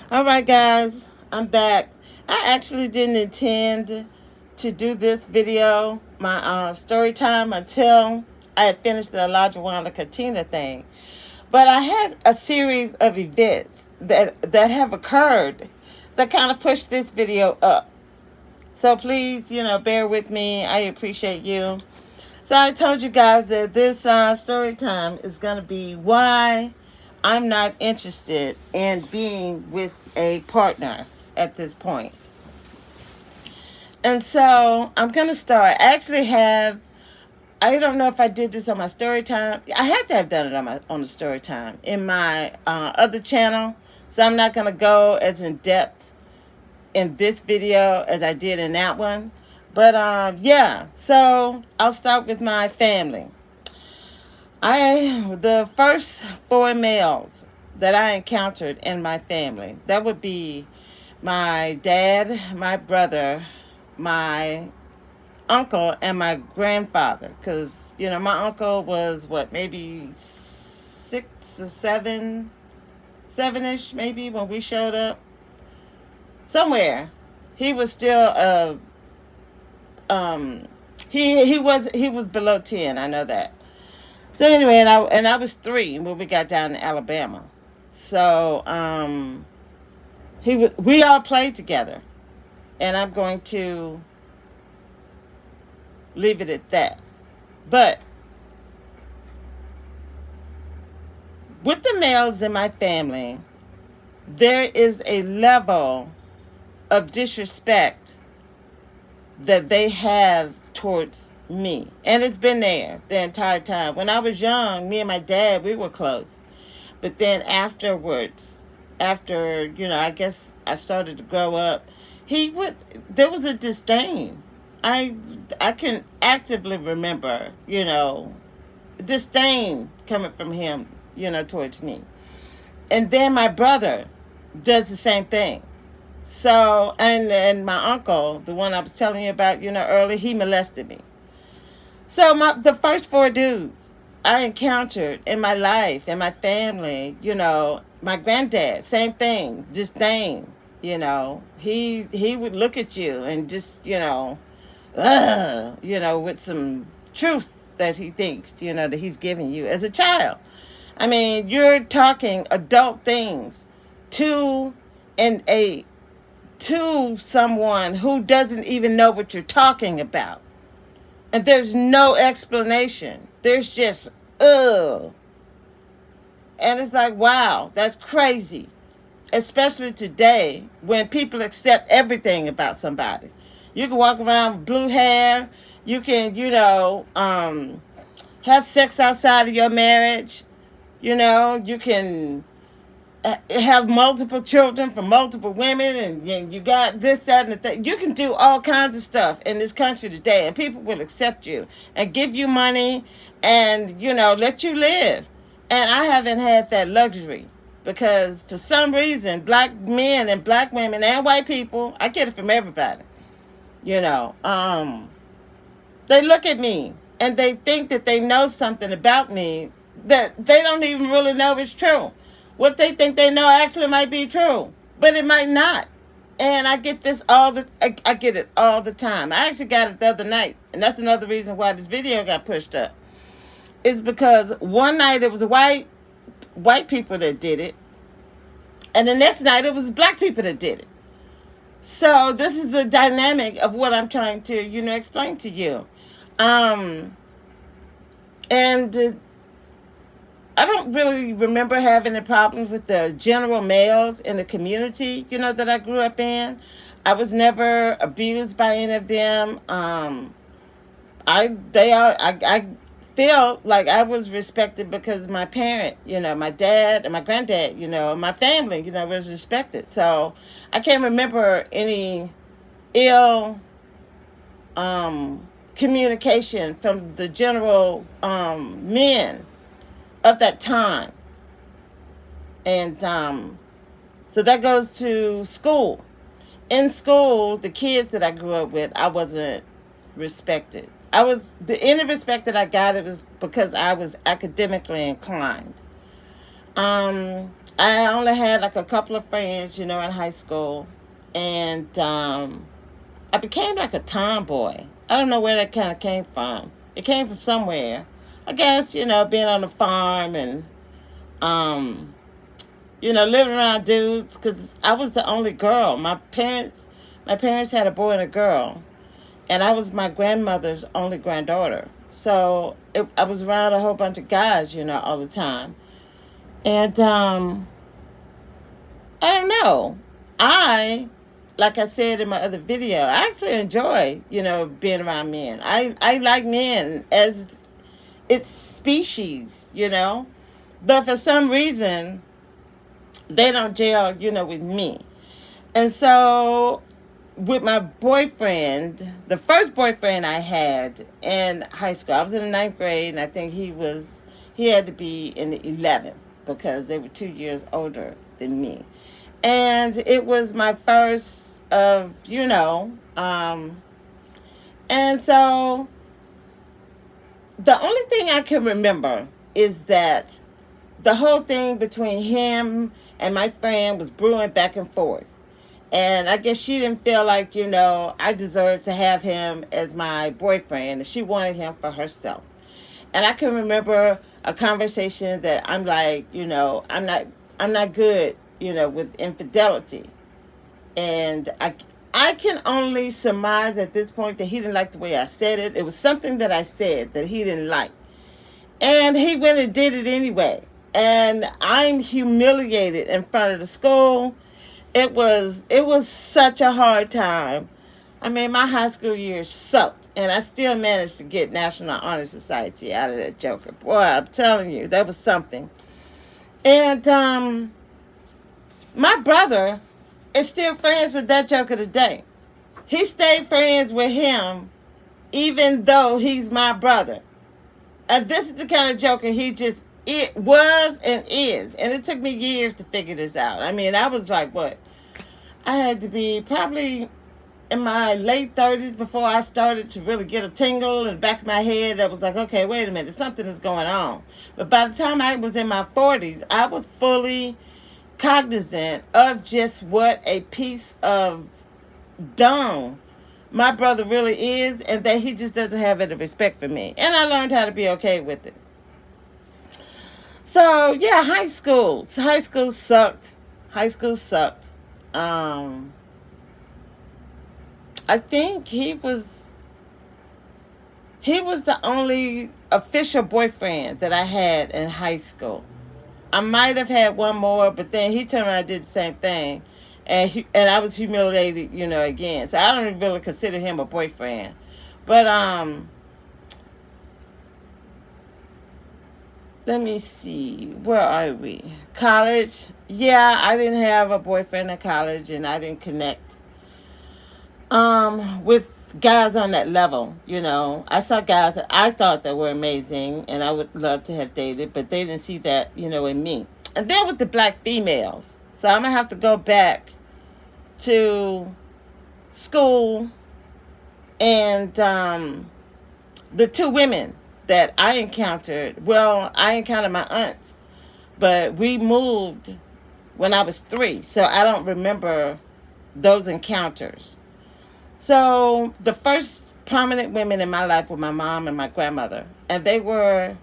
All right, guys, I'm back. I actually didn't intend to do this video, my story time, until I had finished the Elijah Wanda Katina thing. But I had a series of events that have occurred that kind of pushed this video up. So please, bear with me. I appreciate you. So I told you guys that this story time is going to be why I'm not interested in being with a partner at this point. And so I'm going to start. I don't know if I did this on my story time. I had to have done it on the story time in my other channel. So I'm not going to go as in depth in this video as I did in that one. But yeah, so I'll start with my family. The first four males that I encountered in my family, that would be my dad, my brother, my uncle, and my grandfather. Because, my uncle was maybe 6 or 7-ish, maybe, when we showed up. Somewhere. He was still he was below 10, I know that. So anyway, and I was 3 when we got down to Alabama. So we all played together, and I'm going to leave it at that. But with the males in my family, there is a level of disrespect that they have towards me. And it's been there the entire time. When I was young, me and my dad, we were close. But then afterwards, after, I guess I started to grow up, there was a disdain. I can actively remember, disdain coming from him, towards me. And then my brother does the same thing. So, and my uncle, the one I was telling you about, earlier, he molested me. So the first 4 dudes I encountered in my life, in my family, my granddad, same thing, disdain. He would look at you and just, with some truth that he thinks, that he's giving you as a child. I mean, you're talking adult things to someone who doesn't even know what you're talking about. And there's no explanation. There's just, ugh. And it's like, wow, that's crazy. Especially today when people accept everything about somebody. You can walk around with blue hair. You can, have sex outside of your marriage. You can have multiple children from multiple women, and you got this, that, and the thing. You can do all kinds of stuff in this country today, and people will accept you and give you money and, let you live. And I haven't had that luxury because for some reason, black men and black women and white people, I get it from everybody, they look at me and they think that they know something about me that they don't even really know is true. What they think they know actually might be true, but it might not. And I get this I get it all the time. I actually got it the other night, and that's another reason why this video got pushed up. It's because one night it was white people that did it, and the next night it was black people that did it. So this is the dynamic of what I'm trying to, explain to you. And I don't really remember having any problems with the general males in the community, that I grew up in. I was never abused by any of them. I feel like I was respected because my parent, my dad and my granddad, my family, was respected. So I can't remember any ill communication from the general men of that time. And so that goes to school. In school, the kids that I grew up with, I wasn't respected. The only respect that I got, it was because I was academically inclined. I only had like a couple of friends, in high school, and I became like a tomboy. I don't know where that kind of came from. It came from somewhere. I guess, being on the farm and um, living around dudes because I was the only girl. My parents had a boy and a girl, and I was my grandmother's only granddaughter. So I was around a whole bunch of guys, all the time. And I don't know. Like I said in my other video, I actually enjoy, being around men. I like men as its species. But for some reason, they don't gel, with me. And so with my boyfriend, the first boyfriend I had in high school, I was in the ninth grade, and I think he had to be in the 11th because they were 2 years older than me. And it was my first of, and so the only thing I can remember is that the whole thing between him and my friend was brewing back and forth. And I guess she didn't feel like, I deserved to have him as my boyfriend. And she wanted him for herself. And I can remember a conversation that I'm like, I'm not good, with infidelity. And I can only surmise at this point that he didn't like the way I said it. It was something that I said that he didn't like. And he went and did it anyway. And I'm humiliated in front of the school. It was such a hard time. I mean, my high school years sucked, and I still managed to get National Honor Society out of that joker. Boy, I'm telling you, that was something. And my brother is still friends with that joker today. He stayed friends with him, even though he's my brother. And this is the kind of joker it was and is. And it took me years to figure this out. I mean, I was like, what? I had to be probably in my late 30s before I started to really get a tingle in the back of my head that was like, okay, wait a minute, something is going on. But by the time I was in my 40s, I was fully cognizant of just what a piece of dung my brother really is, and that he just doesn't have any respect for me. And I learned how to be okay with it. So yeah, high school. High school sucked. High school sucked. I think he was the only official boyfriend that I had in high school. I might have had one more, but then he turned around and did the same thing. And I was humiliated, again. So I don't even really consider him a boyfriend. But let me see. Where are we? College. Yeah, I didn't have a boyfriend in college, and I didn't connect with guys on that level. I saw guys that I thought that were amazing and I would love to have dated, but they didn't see that, in me. And then with the black females. So I'm gonna have to go back to school, and the two women that I encountered, I encountered my aunts, but we moved when I was 3, so I don't remember those encounters. So the first prominent women in my life were my mom and my grandmother, and they were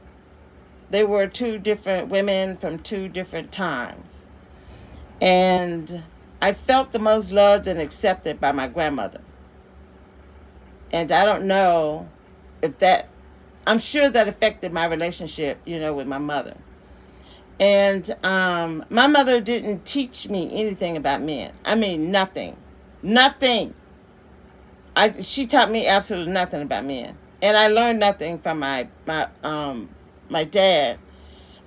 two different women from two different times. And I felt the most loved and accepted by my grandmother. And I don't know I'm sure that affected my relationship, with my mother. And my mother didn't teach me anything about men. I mean, nothing. Nothing. She taught me absolutely nothing about men. And I learned nothing from my dad.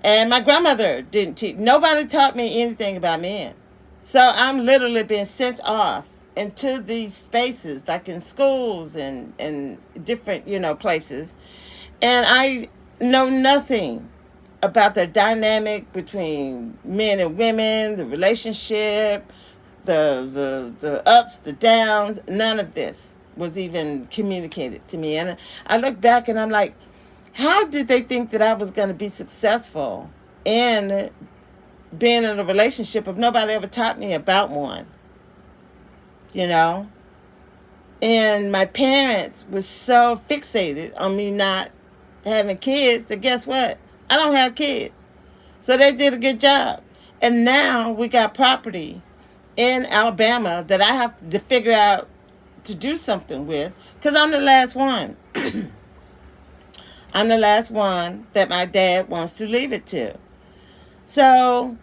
And my grandmother didn't teach. Nobody taught me anything about men. So I'm literally being sent off into these spaces, like in schools and different, places. And I know nothing about the dynamic between men and women, the relationship, the ups, the downs. None of this was even communicated to me. And I look back and I'm like, how did they think that I was going to be successful in being in a relationship if nobody ever taught me about one, you know? And my parents were so fixated on me not having kids that guess what? I don't have kids. So they did a good job. And now we got property in Alabama that I have to figure out to do something with because I'm the last one. I'm the last one that my dad wants to leave it to. So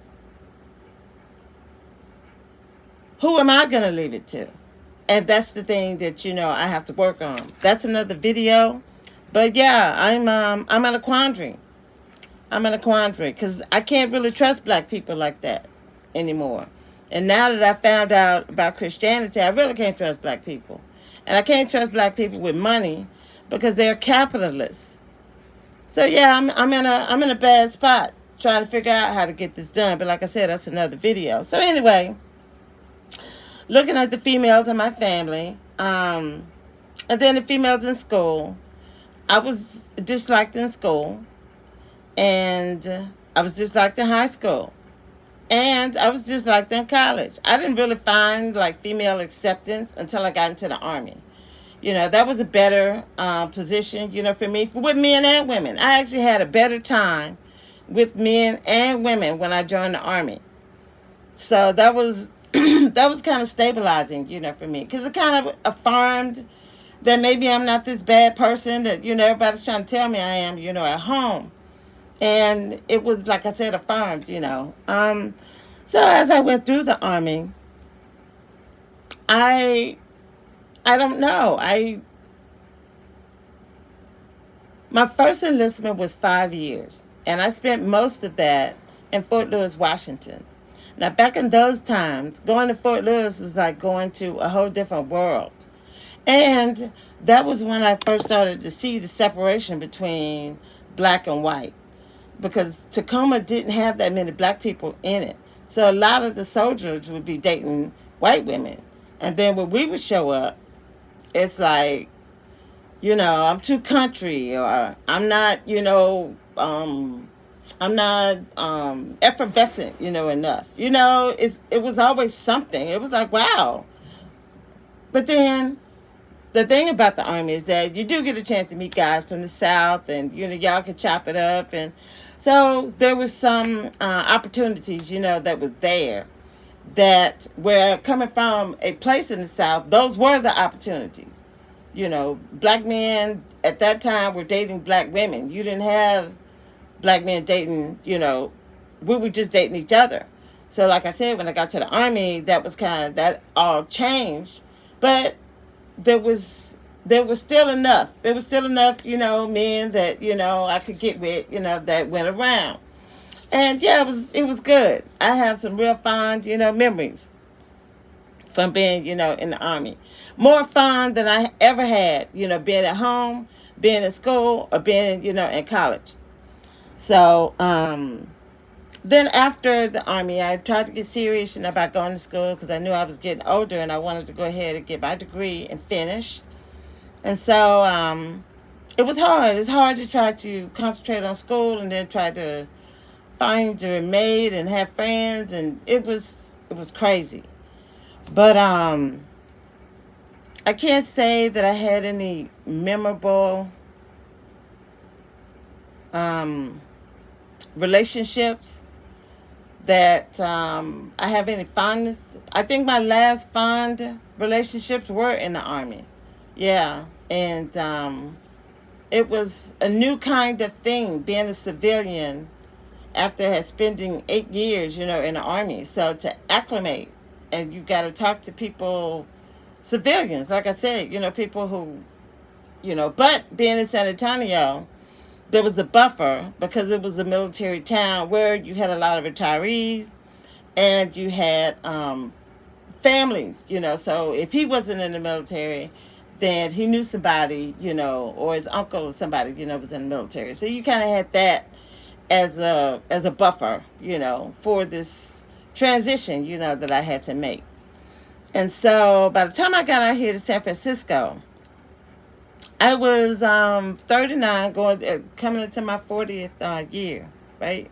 who am I going to leave it to? And that's the thing that, I have to work on. That's another video. But yeah, I'm in a quandary. I'm in a quandary because I can't really trust black people like that anymore. And now that I found out about Christianity, I really can't trust black people. And I can't trust black people with money because they're capitalists. So yeah, I'm in a bad spot trying to figure out how to get this done. But like I said, that's another video. So anyway, looking at the females in my family, and then the females in school, I was disliked in school, and I was disliked in high school, and I was disliked in college. I didn't really find like female acceptance until I got into the Army. That was a better position, for me, with men and women. I actually had a better time with men and women when I joined the Army. So that was that was kind of stabilizing, for me, because it kind of affirmed that maybe I'm not this bad person that, everybody's trying to tell me I am, at home. And it was, like I said, affirmed, So as I went through the Army, I don't know. My first enlistment was 5 years, and I spent most of that in Fort Lewis, Washington. Now, back in those times, going to Fort Lewis was like going to a whole different world. And that was when I first started to see the separation between black and white, because Tacoma didn't have that many black people in it. So a lot of the soldiers would be dating white women. And then when we would show up, it's like, I'm too country, or I'm not, I'm not effervescent, enough. It was always something. It was like, wow. But then the thing about the Army is that you do get a chance to meet guys from the South, and, y'all could chop it up. And so there was some opportunities, that was there that were coming from a place in the South. Those were the opportunities. Black men at that time were dating black women. You didn't have black men dating, we were just dating each other. So like I said, when I got to the Army, that all changed. But there was still enough. There was still enough, men that, I could get with, that went around. And yeah, it was good. I have some real fond, memories from being, in the Army. More fun than I ever had, being at home, being in school, or being, in college. So, then after the Army, I tried to get serious about going to school because I knew I was getting older and I wanted to go ahead and get my degree and finish. And so, it was hard. It's hard to try to concentrate on school and then try to find your mate and have friends, and it was crazy. But I can't say that I had any memorable relationships that I have any fondness. I think my last fond relationships were in the Army. Yeah, and it was a new kind of thing being a civilian after spending 8 years, in the Army. So to acclimate, and you got to talk to people, civilians, like I said, people who, but being in San Antonio, there was a buffer because it was a military town where you had a lot of retirees and you had families, so if he wasn't in the military, then he knew somebody, or his uncle or somebody, was in the military. So you kind of had that as a buffer, for this transition, that I had to make. And so by the time I got out here to San Francisco, I was 39, coming into my 40th year, right?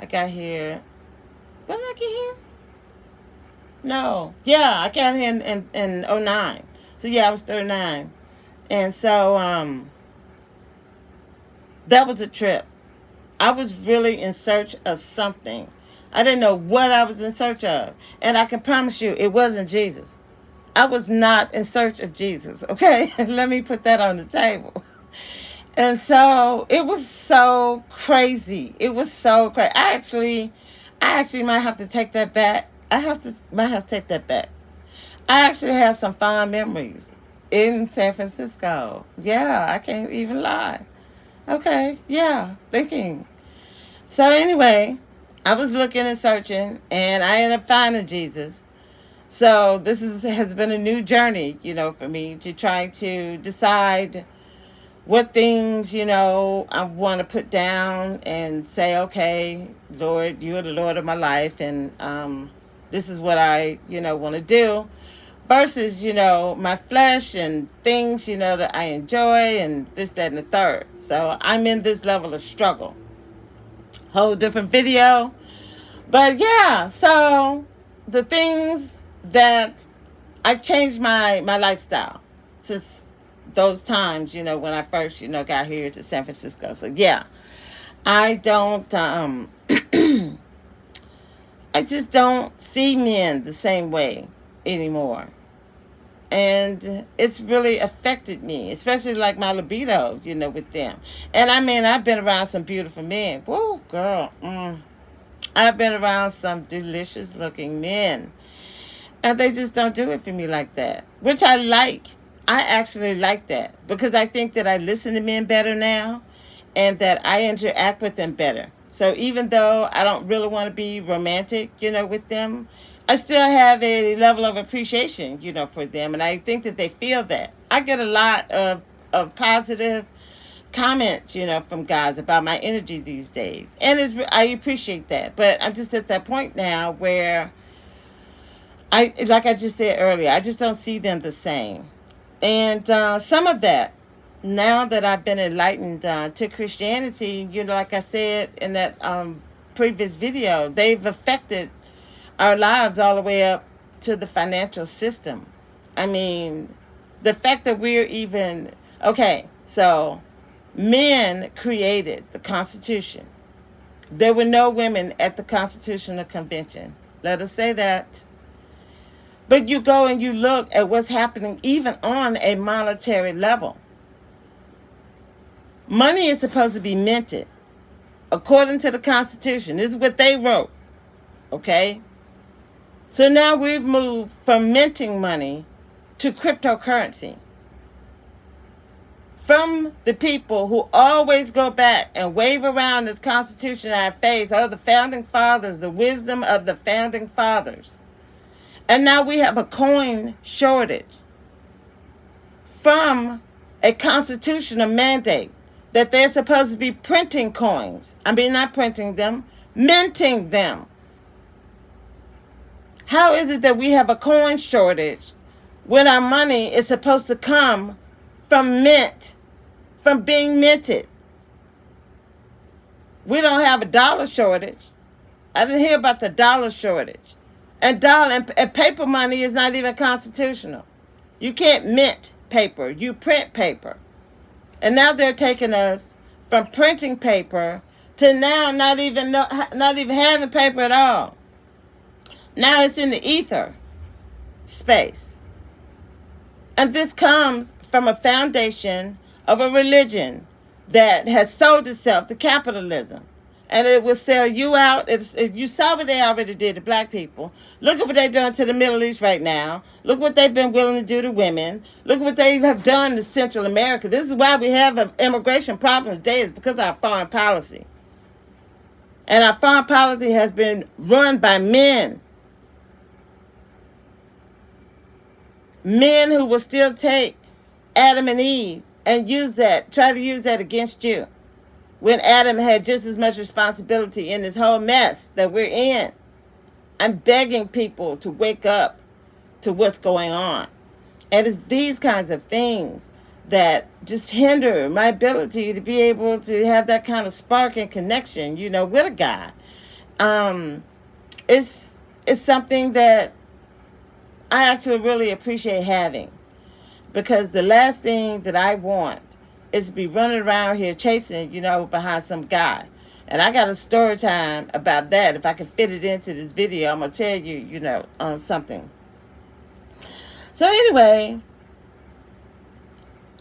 I got here When did I get here? No. Yeah, I got here in '09. So yeah, I was 39. And so that was a trip. I was really in search of something. I didn't know what I was in search of. And I can promise you, it wasn't Jesus. I was not in search of Jesus, okay? Let me put that on the table. And so it was so crazy. It was so crazy. I actually might have to take that back. Might have to take that back. I actually have some fond memories in San Francisco. Yeah, I can't even lie. Okay, yeah, thinking. So anyway, I was looking and searching, and I ended up finding Jesus. So has been a new journey, for me to try to decide what things, I want to put down and say, okay, Lord, you are the Lord of my life, and this is what I, want to do. Versus, my flesh and things, that I enjoy and this, that, and the third. So I'm in this level of struggle. Whole different video. But yeah, so the things that I've changed my lifestyle since those times, when I first, got here to San Francisco. So yeah, I don't, I just don't see men the same way anymore. And it's really affected me, especially like my libido, with them. And I mean, I've been around some beautiful men. Whoa, girl. I've been around some delicious looking men. And they just don't do it for me like that, which I like. I actually like that because I think that I listen to men better now and that I interact with them better. So even though I don't really want to be romantic, with them, I still have a level of appreciation, for them. And I think that they feel that. I get a lot of positive comments, from guys about my energy these days. And I appreciate that. But I'm just at that point now where like I just said earlier, I just don't see them the same. And some of that, now that I've been enlightened to Christianity, like I said in that previous video, they've affected our lives all the way up to the financial system. I mean, the fact that we're even... Okay, so men created the Constitution. There were no women at the Constitutional Convention. Let us say that. But you go and you look at what's happening even on a monetary level. Money is supposed to be minted according to the Constitution. This is what they wrote. Okay? So now we've moved from minting money to cryptocurrency. From the people who always go back and wave around this Constitution in our face, the founding fathers, the wisdom of the founding fathers. And now we have a coin shortage from a constitutional mandate that they're supposed to be printing coins. I mean, not printing them, minting them. How is it that we have a coin shortage when our money is supposed to come from being minted? We don't have a dollar shortage. I didn't hear about the dollar shortage. And paper money is not even constitutional. You can't mint paper. You print paper. And now they're taking us from printing paper to now not even having paper at all. Now it's in the ether space. And this comes from a foundation of a religion that has sold itself to capitalism. And it will sell you out. You saw what they already did to black people. Look at what they're doing to the Middle East right now. Look what they've been willing to do to women. Look what they have done to Central America. This is why we have an immigration problem today, is because of our foreign policy. And our foreign policy has been run by men. Men who will still take Adam and Eve and try to use that against you, when Adam had just as much responsibility in this whole mess that we're in. I'm begging people to wake up to what's going on. And it's these kinds of things that just hinder my ability to be able to have that kind of spark and connection, with a guy. it's it's something that I actually really appreciate having, because the last thing that I want is to be running around here chasing, behind some guy. And I got a story time about that. If I can fit it into this video, I'm gonna tell you, on something. So anyway,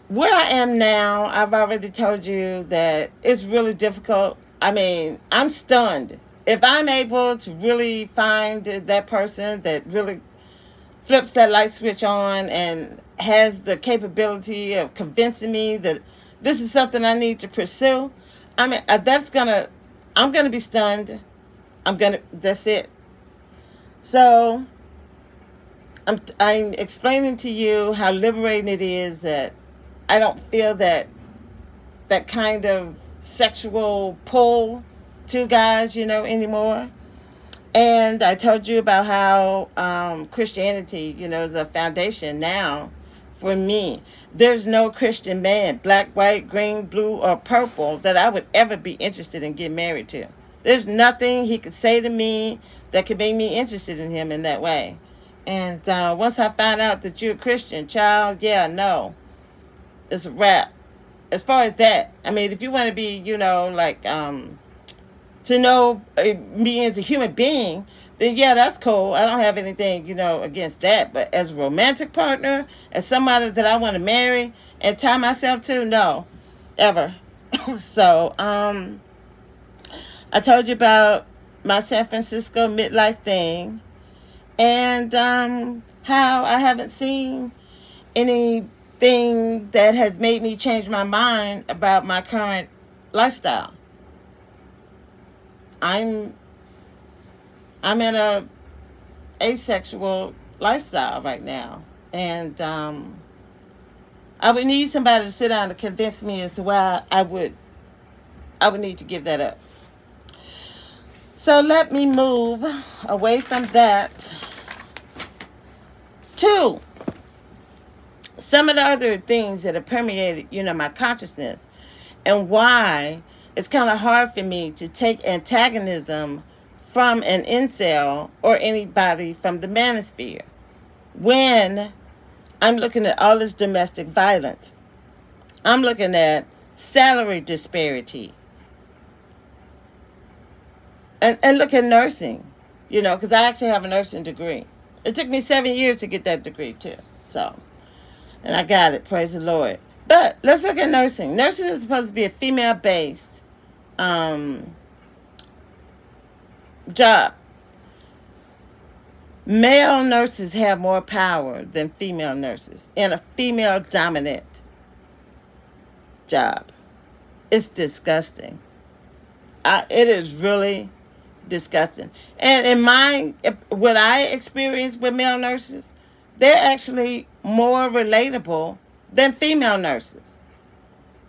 where I am now, I've already told you that it's really difficult. I mean, I'm stunned. If I'm able to really find that person that really flips that light switch on and has the capability of convincing me that this is something I need to pursue, I mean, I'm gonna be stunned. That's it. So I'm explaining to you how liberating it is that I don't feel that kind of sexual pull to guys, anymore. And I told you about how Christianity, is a foundation now for me. There's no Christian man, black, white, green, blue, or purple, that I would ever be interested in getting married to. There's nothing he could say to me that could make me interested in him in that way. And once I find out that you're a Christian, child, yeah, no, it's a wrap. As far as that, I mean, if you want to be, to know me as a human being, then yeah, that's cool. I don't have anything, against that. But as a romantic partner, as somebody that I want to marry and tie myself to, no, ever. So, I told you about my San Francisco midlife thing, and how I haven't seen anything that has made me change my mind about my current lifestyle. I'm in a asexual lifestyle right now, and I would need somebody to sit down and convince me as to why I would need to give that up. So let me move away from that to some of the other things that have permeated, my consciousness, and why it's kind of hard for me to take antagonism from an incel or anybody from the manosphere when I'm looking at all this domestic violence. I'm looking at salary disparity. And look at nursing, because I actually have a nursing degree. It took me 7 years to get that degree too. So, and I got it, praise the Lord. But let's look at nursing. Nursing is supposed to be a female-based job. Male nurses have more power than female nurses in a female-dominant job. It's disgusting. It is really disgusting. And what I experienced with male nurses, they're actually more relatable than female nurses.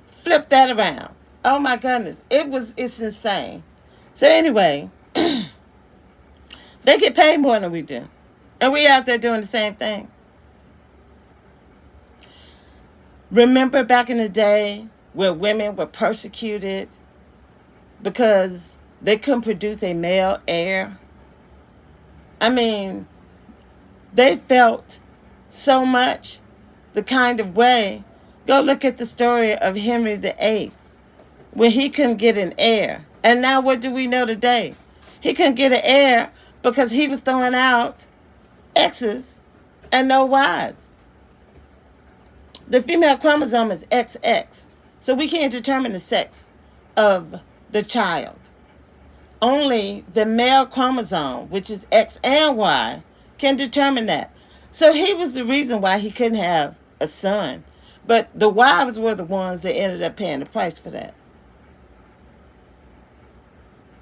Flip that around. Oh my goodness. It's insane. So anyway, they get paid more than we do. And we out there doing the same thing. Remember back in the day where women were persecuted because they couldn't produce a male heir? I mean, they felt so much the kind of way. Go look at the story of Henry VIII, when he couldn't get an heir. And now what do we know today? He couldn't get an heir because he was throwing out X's and no Y's. The female chromosome is XX, so we can't determine the sex of the child. Only the male chromosome, which is X and Y, can determine that. So he was the reason why he couldn't have a son. But the wives were the ones that ended up paying the price for that.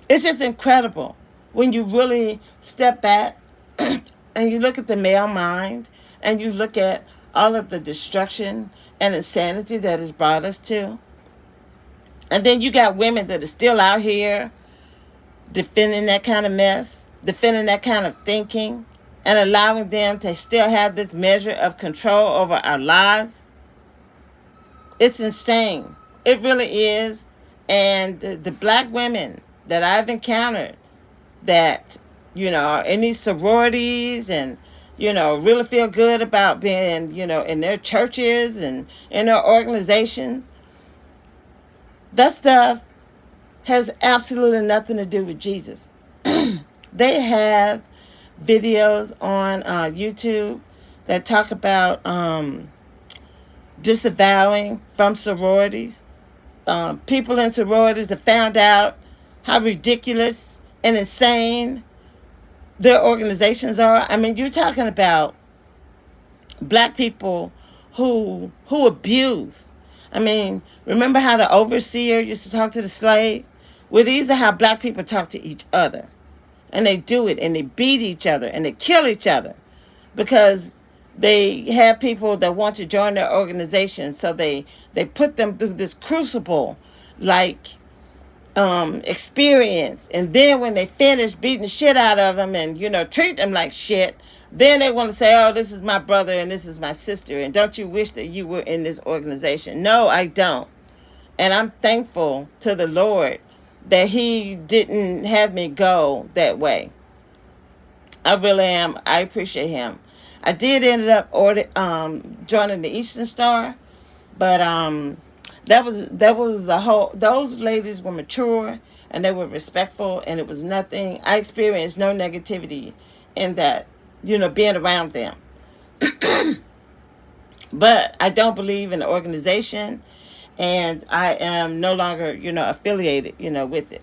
It's just incredible when you really step back and you look at the male mind and you look at all of the destruction and insanity that has brought us to. And then you got women that are still out here defending that kind of mess, defending that kind of thinking, and allowing them to still have this measure of control over our lives. It's insane. It really is. And the black women that I've encountered that are in these sororities and, really feel good about being, in their churches and in their organizations. That stuff has absolutely nothing to do with Jesus. They have videos on YouTube that talk about disavowing from sororities. People in sororities that found out how ridiculous and insane their organizations are. I mean, you're talking about black people who abuse. I mean, remember how the overseer used to talk to the slave? Well, these are how black people talk to each other. And they do it, and they beat each other, and they kill each other because they have people that want to join their organization. So they put them through this crucible, like, experience. And then when they finish beating the shit out of them and, treat them like shit, then they want to say, oh, this is my brother and this is my sister. And don't you wish that you were in this organization? No, I don't. And I'm thankful to the Lord that he didn't have me go that way. I really am. I appreciate him. I did end up joining the Eastern Star, but that was a whole. Those ladies were mature and they were respectful, and it was nothing. I experienced no negativity in that, being around them. But I don't believe in the organization, and I am no longer, affiliated, with it.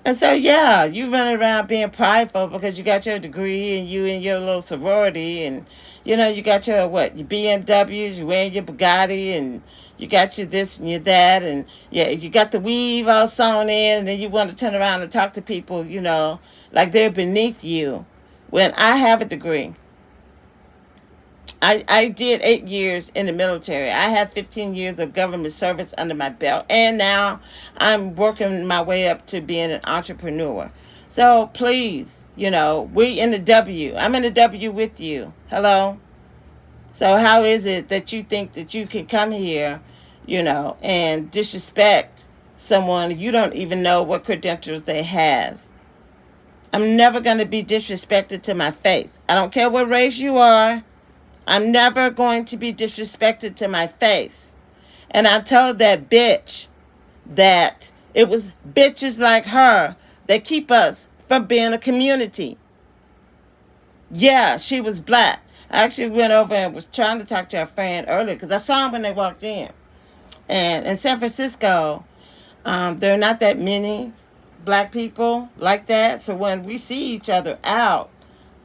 And so, yeah, you running around being prideful because you got your degree and you in your little sorority and, you got your BMWs, you wearing your Bugatti and you got your this and your that. And, yeah, you got the weave all sewn in, and then you want to turn around and talk to people, like they're beneath you. When I have a degree, I did 8 years in the military. I have 15 years of government service under my belt. And now I'm working my way up to being an entrepreneur. So please, we in the W. I'm in the W with you. Hello? So how is it that you think that you can come here, and disrespect someone you don't even know what credentials they have? I'm never going to be disrespected to my face. I don't care what race you are. I'm never going to be disrespected to my face. And I told that bitch that it was bitches like her that keep us from being a community. Yeah, she was black. I actually went over and was trying to talk to a friend earlier because I saw them when they walked in. And in San Francisco, there are not that many black people like that. So when we see each other out,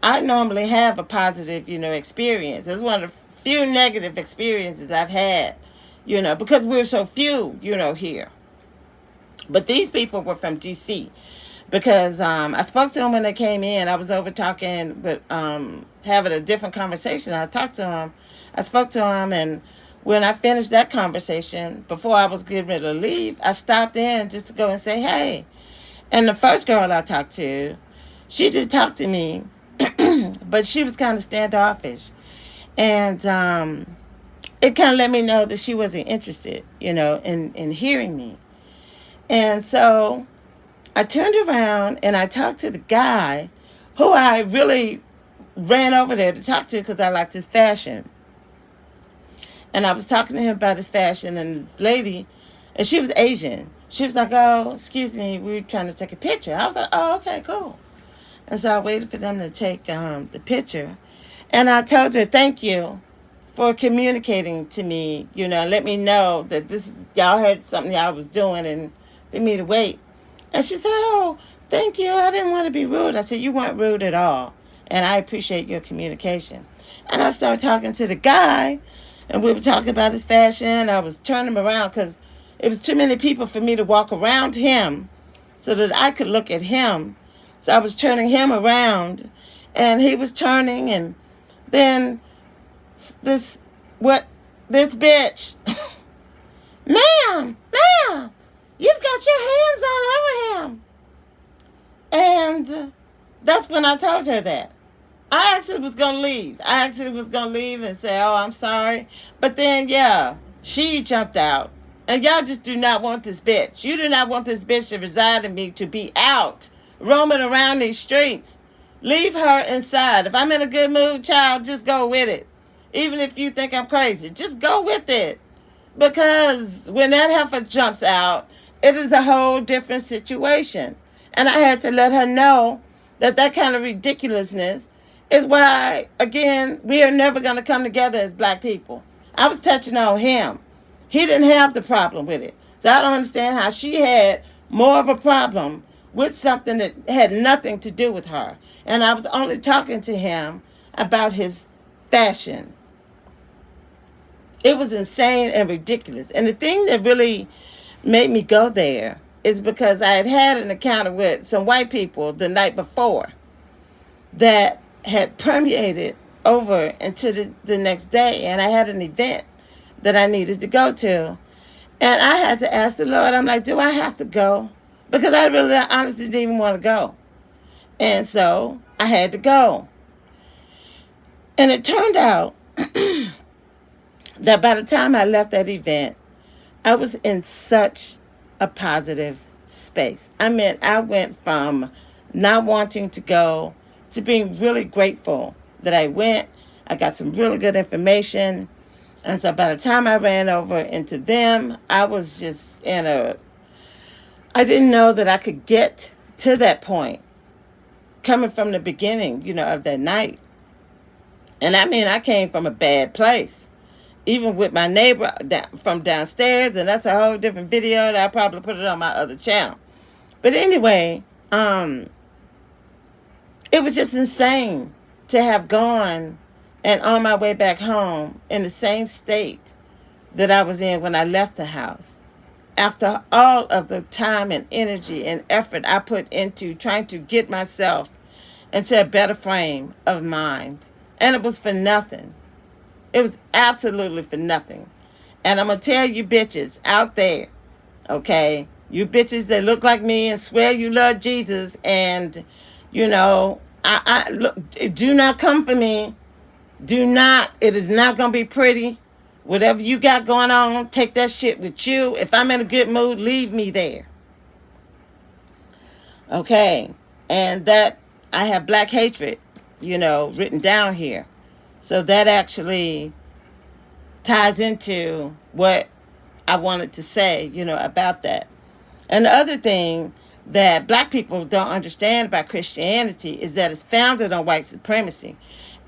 I normally have a positive, experience. It's one of the few negative experiences I've had, because we're so few, here. But these people were from D.C. because I spoke to them when they came in. I was over talking with, having a different conversation. I talked to them. I spoke to them, and when I finished that conversation, before I was getting ready to leave, I stopped in just to go and say, hey. And the first girl I talked to, she just talked to me. But she was kind of standoffish. And it kind of let me know that she wasn't interested, in hearing me. And so I turned around and I talked to the guy who I really ran over there to talk to because I liked his fashion. And I was talking to him about his fashion, and this lady, and she was Asian. She was like, oh, excuse me, we were trying to take a picture. I was like, oh, okay, cool. And so I waited for them to take the picture. And I told her, thank you for communicating to me, let me know that y'all had something y'all was doing and for me to wait. And she said, oh, thank you. I didn't want to be rude. I said, you weren't rude at all. And I appreciate your communication. And I started talking to the guy, and we were talking about his fashion. I was turning him around because it was too many people for me to walk around him so that I could look at him. So I was turning him around, and he was turning, and then this bitch, ma'am, you've got your hands all over him. And that's when I told her that. I actually was going to leave. And say, oh, I'm sorry. But then, yeah, she jumped out. And y'all just do not want this bitch. You do not want this bitch to reside in me, to be out roaming around these streets Leave her inside. If I'm in a good mood, child, just go with it. Even if you think I'm crazy, just go with it. Because when that heifer jumps out, it is a whole different situation. And I had to let her know that that kind of ridiculousness is why, again, we are never going to come together as black people. I was touching on him. He didn't have the problem with it. So I don't understand how she had more of a problem with something that had nothing to do with her. And I was only talking to him about his fashion. It was insane and ridiculous. And the thing that really made me go there is because I had an encounter with some white people the night before that had permeated over into the next day. And I had an event that I needed to go to. And I had to ask the Lord, I'm like, do I have to go? Because I really honestly didn't even want to go. And so I had to go. And it turned out that by the time I left that event, I was in such a positive space. I mean, I went from not wanting to go to being really grateful that I went. I got some really good information. And so by the time I ran over into them, I was just I didn't know that I could get to that point coming from the beginning, of that night. And I mean, I came from a bad place. Even with my neighbor from downstairs, and that's a whole different video that I probably put it on my other channel. But anyway, it was just insane to have gone and on my way back home in the same state that I was in when I left the house. After all of the time and energy and effort I put into trying to get myself into a better frame of mind. And it was for nothing. It was absolutely for nothing. And I'm going to tell you bitches out there, okay? You bitches that look like me and swear you love Jesus and, I look, do not come for me. Do not. It is not going to be pretty. Whatever you got going on, take that shit with you. If I'm in a good mood, leave me there. Okay? And that, I have black hatred, written down here. So that actually ties into what I wanted to say, about that. And the other thing that black people don't understand about Christianity is that it's founded on white supremacy.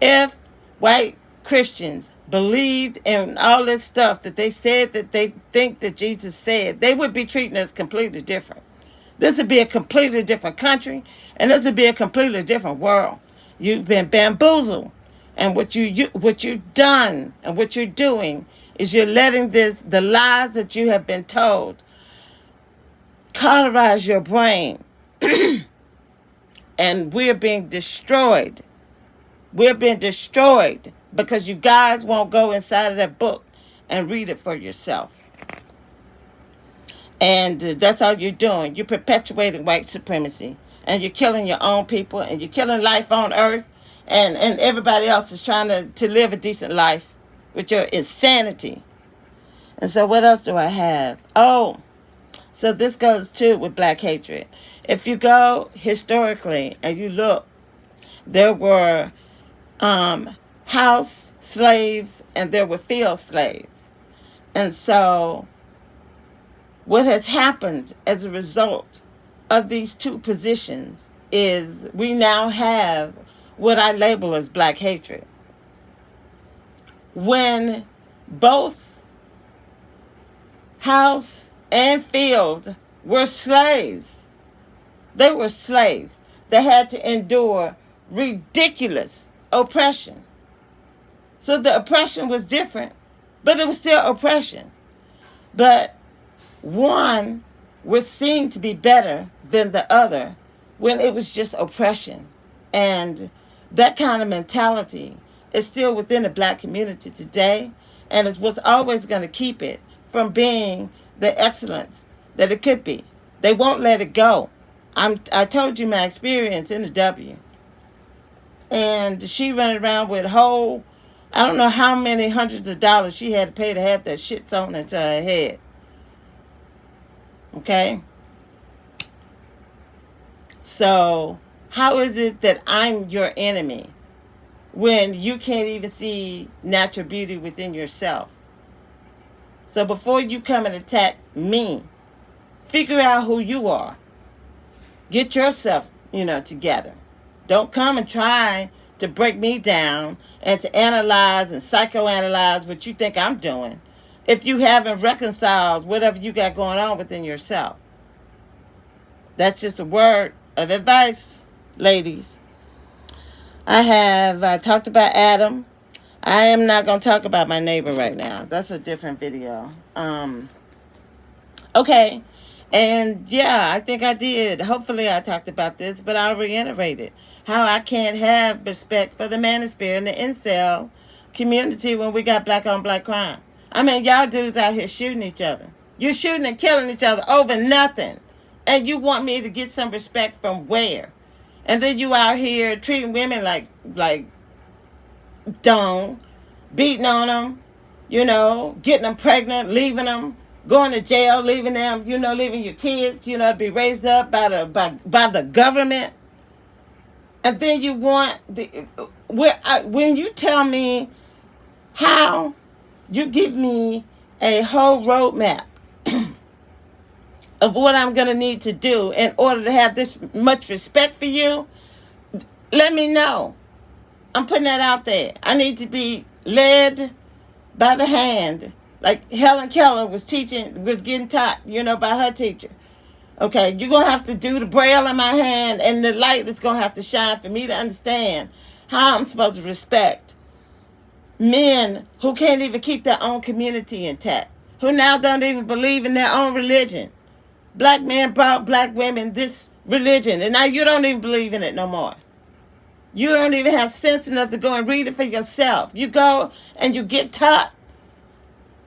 If white Christians believed in all this stuff that they said that they think that Jesus said, they would be treating us completely different. This would be a completely different country, and this would be a completely different world. You've been bamboozled. And what you've done and what you're doing is you're letting the lies that you have been told cauterize your brain. And we're being destroyed. We're being destroyed because you guys won't go inside of that book and read it for yourself. And that's all you're doing. You're perpetuating white supremacy. And you're killing your own people. And you're killing life on earth. And everybody else is trying to live a decent life with your insanity. And so what else do I have? Oh, so this goes too with black hatred. If you go historically and you look, there were house slaves and there were field slaves. And so what has happened as a result of these two positions is we now have what I label as black hatred. When both house and field were slaves, they were slaves. They had to endure ridiculous oppression. So the oppression was different, but it was still oppression. But one was seen to be better than the other when it was just oppression. And that kind of mentality is still within the black community today, and it's what's always going to keep it from being the excellence that it could be. They won't let it go. I told you my experience in the W. And she running around with I don't know how many hundreds of dollars she had to pay to have that shit sewn into her head. Okay? So How is it that I'm your enemy when you can't even see natural beauty within yourself? So before you come and attack me, figure out who you are. Get yourself, together. Don't come and try to break me down and to analyze and psychoanalyze what you think I'm doing if you haven't reconciled whatever you got going on within yourself. That's just a word of advice, ladies. I have talked about Adam. I am not going to talk about my neighbor right now. That's a different video. Okay. And yeah, I think I did. Hopefully I talked about this, but I'll reiterate it. How I can't have respect for the manosphere and the incel community when we got black on black crime. I mean, y'all dudes out here shooting each other. You're shooting and killing each other over nothing. And you want me to get some respect from where? And then you out here treating women like dung, beating on them, getting them pregnant, leaving them, going to jail, leaving them, leaving your kids, to be raised up by the government. And then you want when you tell me how, you give me a whole roadmap of what I'm going to need to do in order to have this much respect for you, let me know. I'm putting that out there. I need to be led by the hand. Like Helen Keller was getting taught, by her teacher. Okay, you're going to have to do the braille in my hand, and the light is going to have to shine for me to understand how I'm supposed to respect men who can't even keep their own community intact, who now don't even believe in their own religion. Black men brought black women this religion, and now you don't even believe in it no more. You don't even have sense enough to go and read it for yourself. You go and you get taught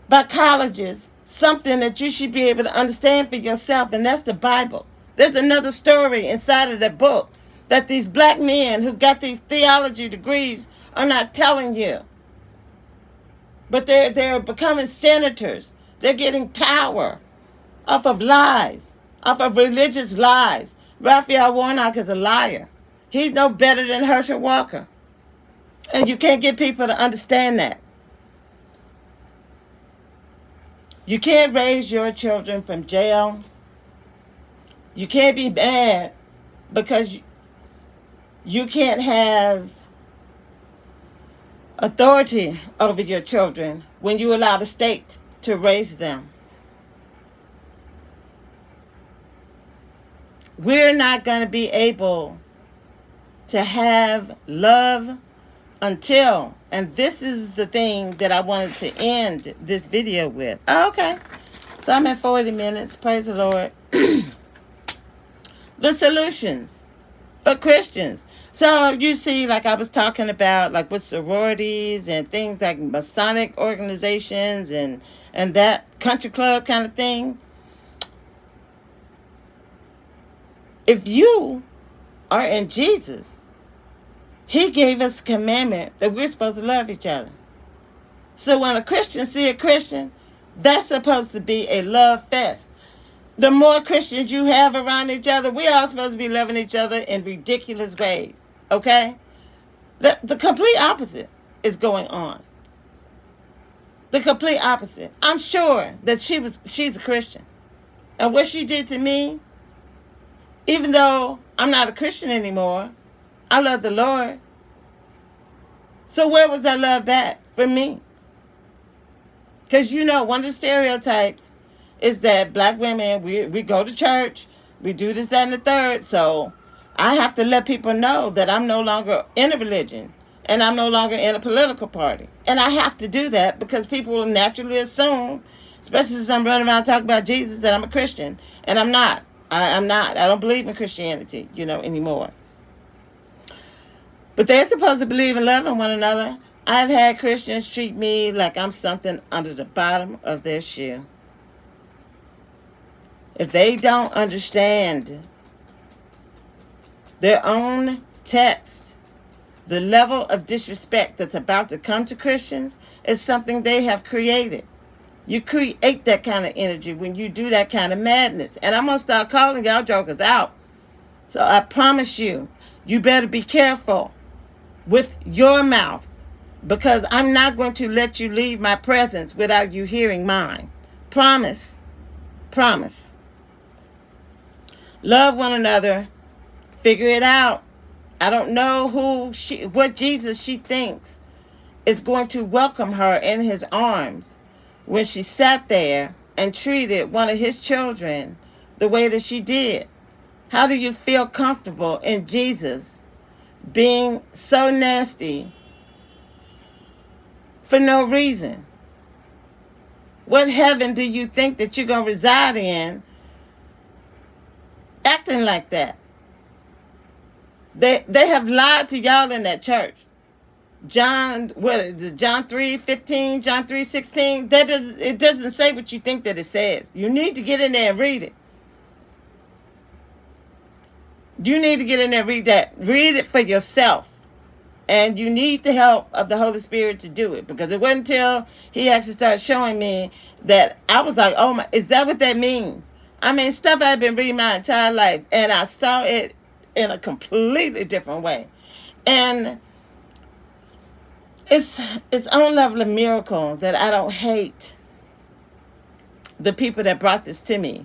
by colleges something that you should be able to understand for yourself, and that's the Bible. There's another story inside of the book that these black men who got these theology degrees are not telling you. But they're becoming senators. They're getting power off of lies, off of religious lies. Raphael Warnock is a liar. He's no better than Herschel Walker. And you can't get people to understand that. You can't raise your children from jail. You can't be mad because you can't have authority over your children when you allow the state to raise them. We're not going to be able to have love until, and this is the thing that I wanted to end this video with. Oh, okay. So I'm at 40 minutes. Praise the Lord. The solutions for Christians. So you see, like I was talking about, like with sororities and things like Masonic organizations and that country club kind of thing. If you are in Jesus, He gave us a commandment that we're supposed to love each other. So when a Christian see a Christian, that's supposed to be a love fest. The more Christians you have around each other, we all supposed to be loving each other in ridiculous ways. Okay? The complete opposite is going on. The complete opposite. I'm sure that she's a Christian. And what she did to me, even though I'm not a Christian anymore, I love the Lord. So where was that love back from me? Because one of the stereotypes is that black women, we go to church, we do this, that, and the third. So I have to let people know that I'm no longer in a religion and I'm no longer in a political party. And I have to do that because people will naturally assume, especially since I'm running around talking about Jesus, that I'm a Christian. And I'm not. I'm not. I don't believe in Christianity, anymore. But they're supposed to believe in loving one another. I've had Christians treat me like I'm something under the bottom of their shoe. If they don't understand their own text, the level of disrespect that's about to come to Christians is something they have created. You create that kind of energy when you do that kind of madness. And I'm going to start calling y'all jokers out. So I promise you, You better be careful with your mouth, because I'm not going to let you leave my presence without you hearing mine. Promise. Promise. Love one another. Figure it out. I don't know what Jesus she thinks is going to welcome her in his arms when she sat there and treated one of his children the way that she did. How do you feel comfortable in Jesus being so nasty for no reason? What heaven do you think that you're going to reside in acting like that? They have lied to y'all in that church. John 3:15, John 3:16, it doesn't say what you think that it says. You need to get in there and read it. You need to get in there and read that. Read it for yourself. And you need the help of the Holy Spirit to do it. Because it wasn't until he actually started showing me that I was like, oh my, is that what that means? I mean, stuff I've been reading my entire life. And I saw it in a completely different way. And it's its own level of miracle that I don't hate the people that brought this to me.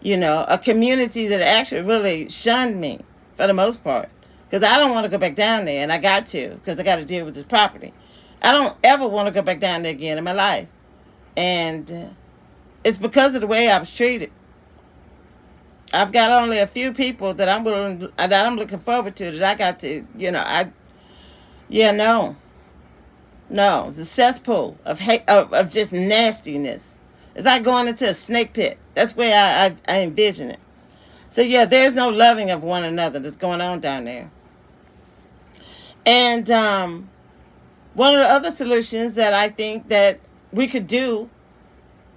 You know, a community that actually really shunned me for the most part. Because I don't want to go back down there, and I got to, because I got to deal with this property. I don't ever want to go back down there again in my life. And it's because of the way I was treated. I've got only a few people that I'm looking forward to, that I got to, no, it's a cesspool of hate, of just nastiness. It's like going into a snake pit. That's where I envision it. So yeah, there's no loving of one another that's going on down there. And one of the other solutions that I think that we could do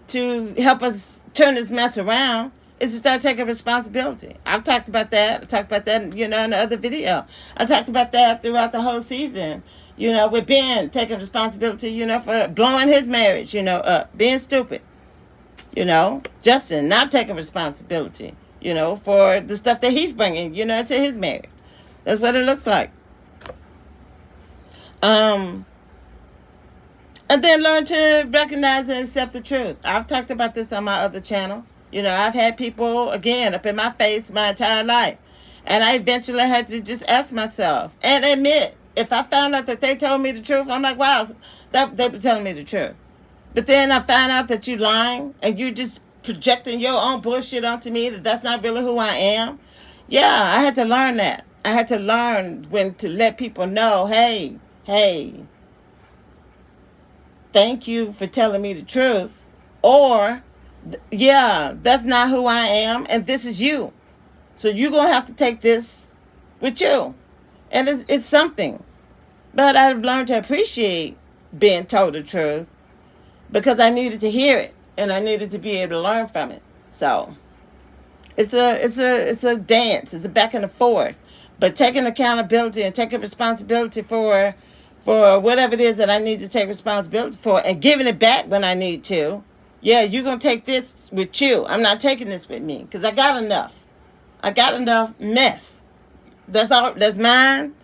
to help us turn this mess around is to start taking responsibility. I've talked about that. I talked about that, in the other video. I talked about that throughout the whole season, with Ben taking responsibility, for blowing his marriage, up, being stupid. Justin not taking responsibility, for the stuff that he's bringing, to his marriage. That's what it looks like. And then learn to recognize and accept the truth. I've talked about this on my other channel. I've had people, again, up in my face my entire life. And I eventually had to just ask myself and admit, if I found out that they told me the truth, I'm like, wow, they were telling me the truth. But then I find out that you're lying and you're just projecting your own bullshit onto me, that's not really who I am. Yeah, I had to learn that. I had to learn when to let people know, hey, thank you for telling me the truth. Or, yeah, that's not who I am, and this is you. So you're going to have to take this with you. And it's something. But I've learned to appreciate being told the truth, because I needed to hear it, and I needed to be able to learn from it. So it's a dance. It's a back and forth. But taking accountability and taking responsibility for whatever it is that I need to take responsibility for, and giving it back when I need to. Yeah, you're going to take this with you. I'm not taking this with me, because I got enough. I got enough mess. That's all. That's mine.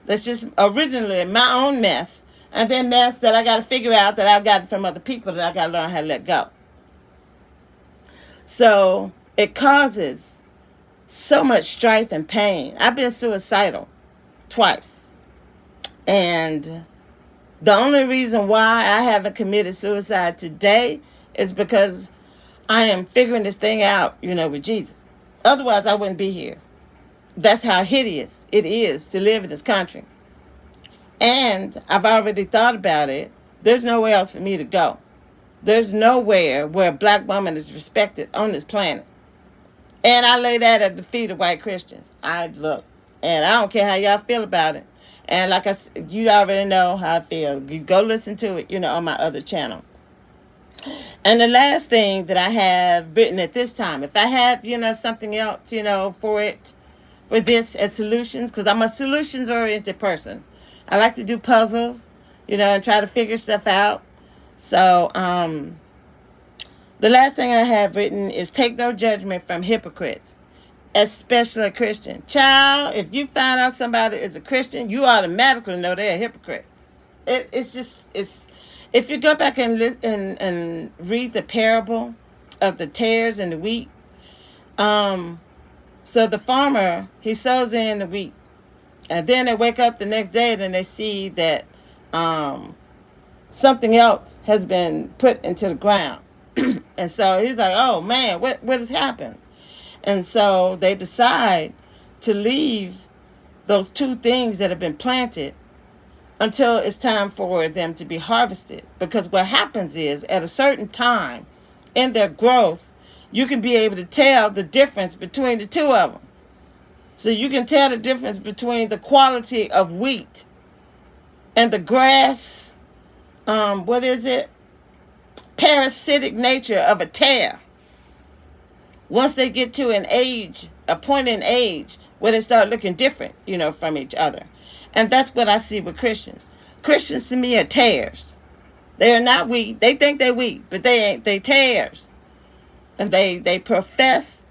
That's just originally my own mess. And then mess that I got to figure out that I've gotten from other people that I got to learn how to let go. So it causes so much strife and pain. I've been suicidal twice. And the only reason why I haven't committed suicide today is because I am figuring this thing out, with Jesus. Otherwise, I wouldn't be here. That's how hideous it is to live in this country. And I've already thought about it. There's nowhere else for me to go. There's nowhere where a black woman is respected on this planet. And I lay that at the feet of white Christians. And I don't care how y'all feel about it. And like I said, you already know how I feel. You go listen to it, on my other channel. And the last thing that I have written at this time, if I have, something else, for this as solutions, because I'm a solutions-oriented person. I like to do puzzles, and try to figure stuff out. So, the last thing I have written is take no judgment from hypocrites. especially a Christian. Child, if you find out somebody is a Christian, you automatically know they're a hypocrite. It's if you go back and read the parable of the tares and the wheat. So the farmer, he sows in the wheat, and then they wake up the next day and they see that something else has been put into the ground. And so he's like, oh man, what has happened? And so they decide to leave those two things that have been planted until it's time for them to be harvested. Because what happens is, at a certain time in their growth, you can be able to tell the difference between the two of them. So you can tell the difference between the quality of wheat and the grass, parasitic nature of a tare. Once they get to a point in age where they start looking different, from each other. And that's what I see with Christians. Christians to me are tares. They are not wheat. They think they're wheat, but they ain't. They tares. And they profess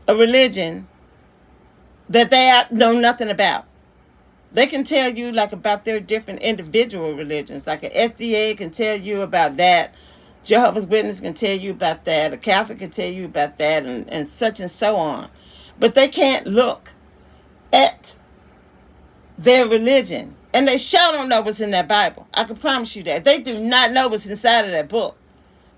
a religion that they know nothing about. They can tell you about their different individual religions. Like an SDA can tell you about that. Jehovah's Witness can tell you about that. A Catholic can tell you about that, and such and so on. But they can't look at their religion. And they sure don't know what's in that Bible. I can promise you that. They do not know what's inside of that book.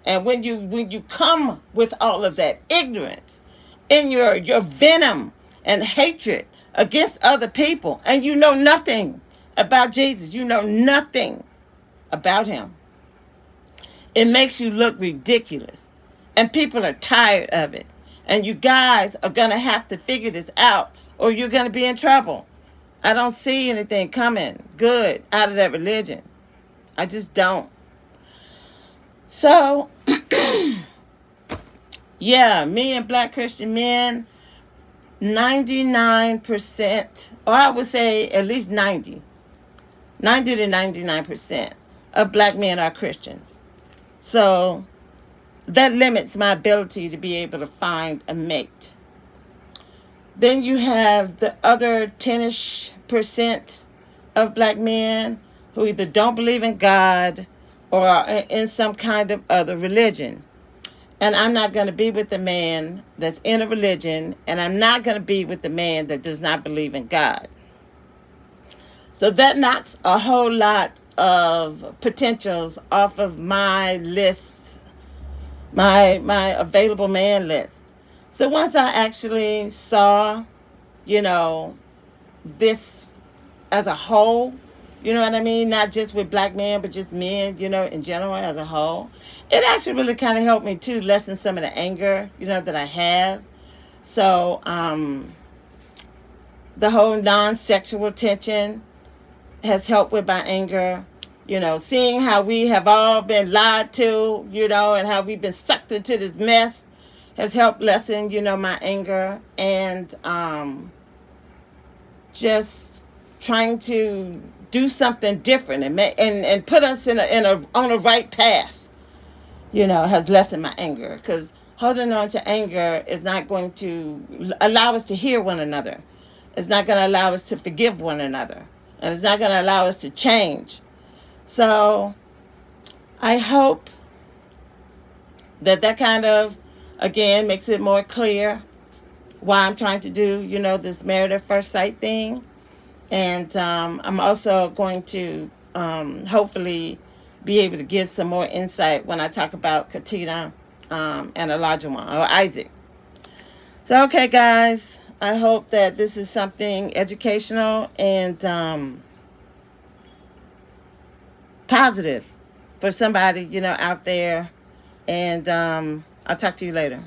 And when you come with all of that ignorance in your venom and hatred against other people, and you know nothing about Jesus, you know nothing about him, it makes you look ridiculous. And people are tired of it. And you guys are going to have to figure this out, or you're going to be in trouble. I don't see anything coming good out of that religion. I just don't. So, yeah, me and black Christian men, 99%, or I would say at least 90 to 99% of black men are Christians. So that limits my ability to be able to find a mate. Then you have the other 10-ish% of black men who either don't believe in God or are in some kind of other religion. And I'm not going to be with the man that's in a religion, and I'm not going to be with the man that does not believe in God. So that knocks a whole lot of potentials off of my list, my available man list. So once I actually saw, this as a whole, you know what I mean? Not just with black men, but just men, in general as a whole. It actually really kind of helped me to lessen some of the anger, that I have. So the whole non-sexual tension has helped with my anger. Seeing how we have all been lied to, and how we've been sucked into this mess has helped lessen, my anger. And just trying to do something different and put us on a right path, has lessened my anger. Because holding on to anger is not going to allow us to hear one another. It's not going to allow us to forgive one another. And it's not going to allow us to change. So I hope that kind of, again, makes it more clear why I'm trying to do, this married at first sight thing. And I'm also going to hopefully be able to give some more insight when I talk about Katina and Elijah or Isaac. So, okay, guys, I hope that this is something educational and positive for somebody, out there. And I'll talk to you later.